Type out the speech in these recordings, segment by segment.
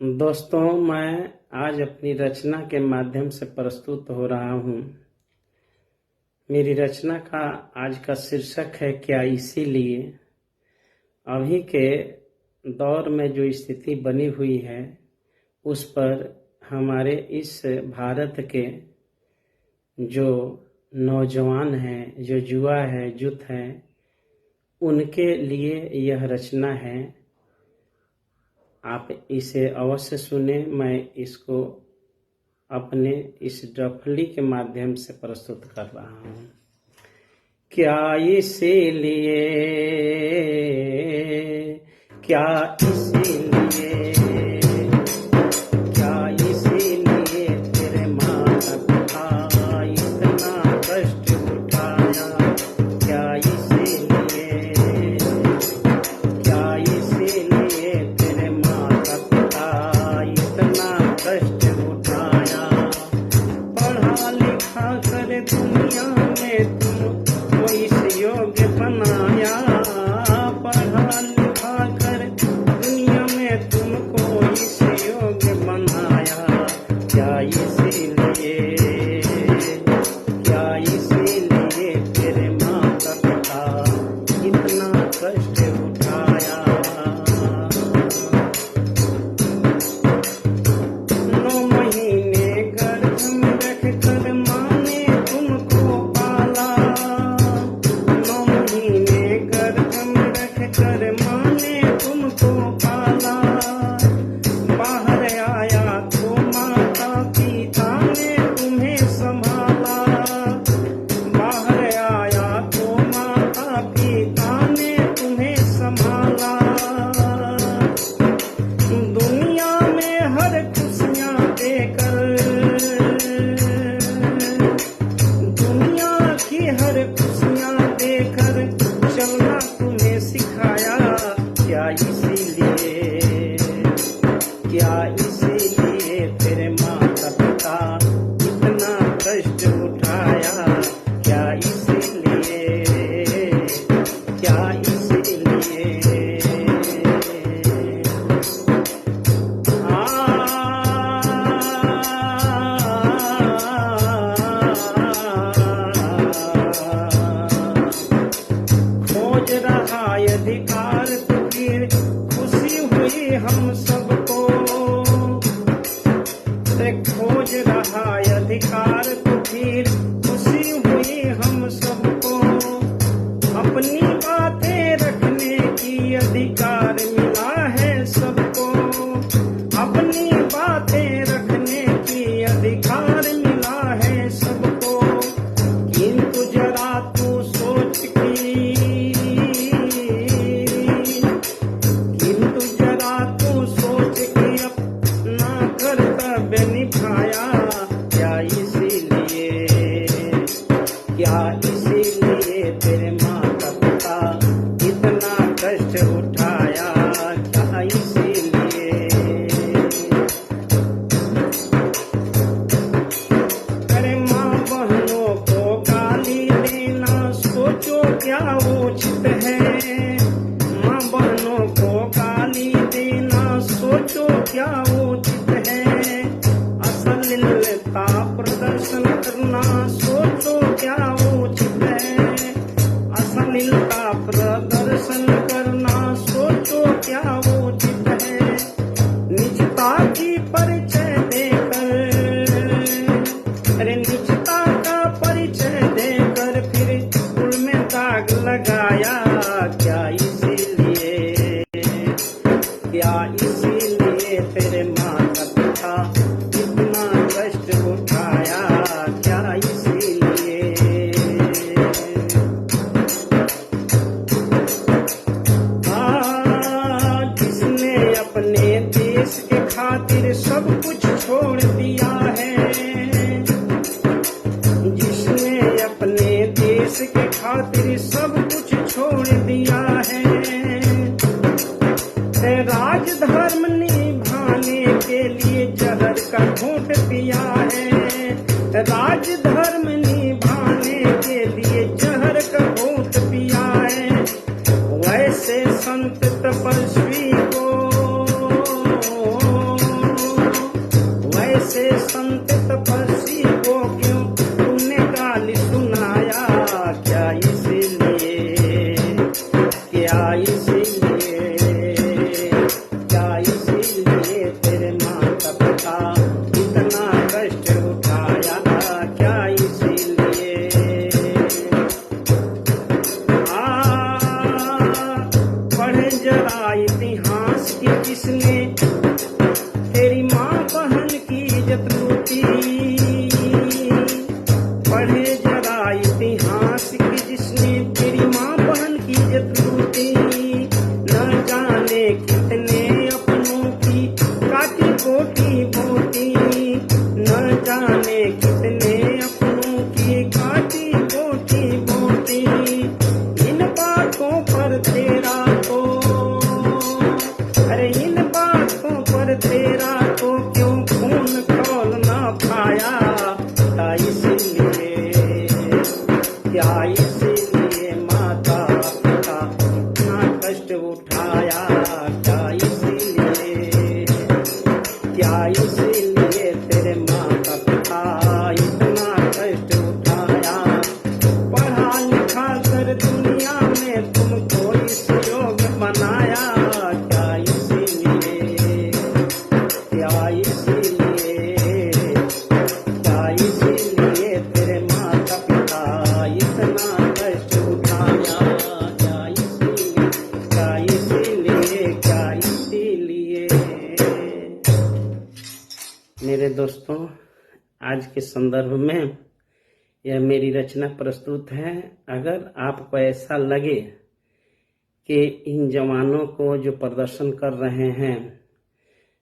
दोस्तों, मैं आज अपनी रचना के माध्यम से प्रस्तुत हो रहा हूँ। मेरी रचना का आज का शीर्षक है क्या इसीलिए। अभी के दौर में जो स्थिति बनी हुई है उस पर हमारे इस भारत के जो नौजवान हैं, जो युवा है, युथ हैं, उनके लिए यह रचना है। आप इसे अवश्य सुने। मैं इसको अपने इस डफली के माध्यम से प्रस्तुत कर रहा हूँ। क्या इसीलिए, क्या इसीलिए, क्या इसीलिए तेरे माता पिता इतना कष्ट उठाया। क्या इसीलिए, क्या इसीलिए तेरे माता पिता इतना कष्ट उठाया। पढ़ा लिखा कर दुनिया में तुमको इस योग्य बनाया। पढ़ा लिखा कर दुनिया में तुमको इस योग्य बनाया। क्या इसीलिए, क्या इसीलिए तेरे माता पिता इतना कष्ट उठाया। 9 महीने गर्भ में रख कर माँ ने तुमको पाला। 9 महीने गर्भ में रख कर माँ ने तुमको पाला। बाहर आया तो माता पिता ने तुम्हें संभाला। बाहर आया तो माता पिता ने तुम्हें संभाला। दुनिया में हर खुशियाँ देकर, दुनिया की हर खुशियाँ देकर चलना तुम्हें सिखाया। क्या इसीलिए, क्या इसीलिए तेरे माता पिता इतना कष्ट उठाया। क्या इसीलिए, क्या इसीलिए। खोज रहा अधिकार तो फिर खुशी हुई हम सबको। खोज रहा अधिकार तो फिर खुशी हुई हम सबको। अपनी बातें रखने की अधिकार मिला है सबको। अपनी बातें रखने की अधिकार मिला है सबको। किंतु जरा तू सोच की, किंतु जरा तू सोच के अपना कर्तव्य निभाया। क्या इसीलिए, क्या इसीलिए तेरे माता पिता इतना कष्ट उठाया। क्या इसीलिए। अरे माँ बहनों को गाली देना सोचो क्या उचित है। माँ बहनों को गाली देना सोचो क्या उचित है। अश्लीलता प्रदर्शन करना सोचो क्या उचित है। अश्लीलता प्रदर्शन करना सोचो क्या उचित है। निजता की परिचय देकर, अरे निजता का परिचय देकर फिर फूल में दाग लगाया। क्या इसीलिए, क्या इसीलिए तेरे माता पिता इतना कष्ट उठाया। क्या इसीलिए। जिसने अपने देश के खातिर सब कुछ छोड़ दिया है। जिसने अपने देश के खातिर सब कुछ छोड़ दिया है। राजधर्म निभाने के लिए जहर का घूंट पिया है। राजधर्म निभाने के लिए जहर का घूंट पिया है। वैसे संत तपस्वी को बोटी बोटी, न जाने कितने अपनों की काटी बोटी बोटी। इन बातों पर तेरा तो, अरे इन बातों पर तेरा तो क्यों खून खौलना पाया। क्या इसीलिए माता पिता इतना कष्ट उठाया। क्या इसीलिए तेरे माता पिता इतना कष्ट उठाया। पढ़ा लिखा कर दुनिया में तुमको इस योग्य बनाया। क्या इसीलिए तेरे माता पिता इतना कष्ट उठाया। क्या इसीलिए। मेरे दोस्तों, आज के संदर्भ में यह मेरी रचना प्रस्तुत है। अगर आपको ऐसा लगे कि इन जवानों को जो प्रदर्शन कर रहे हैं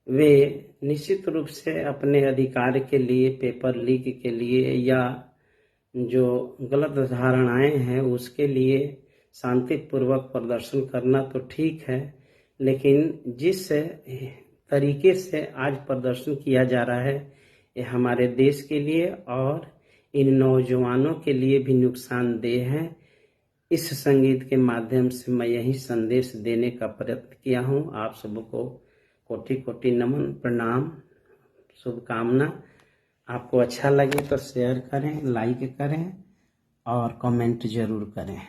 वे निश्चित रूप से अपने अधिकार के लिए, पेपर लीक के लिए या जो गलत धारणाएं हैं उसके लिए शांतिपूर्वक प्रदर्शन करना तो ठीक है, लेकिन जिस तरीके से आज प्रदर्शन किया जा रहा है ये हमारे देश के लिए और इन नौजवानों के लिए भी नुकसानदेह है। इस संगीत के माध्यम से मैं यही संदेश देने का प्रयत्न किया हूँ। आप सबको कोटि कोटि नमन, प्रणाम, शुभकामना। आपको अच्छा लगे तो शेयर करें, लाइक करें और कमेंट जरूर करें।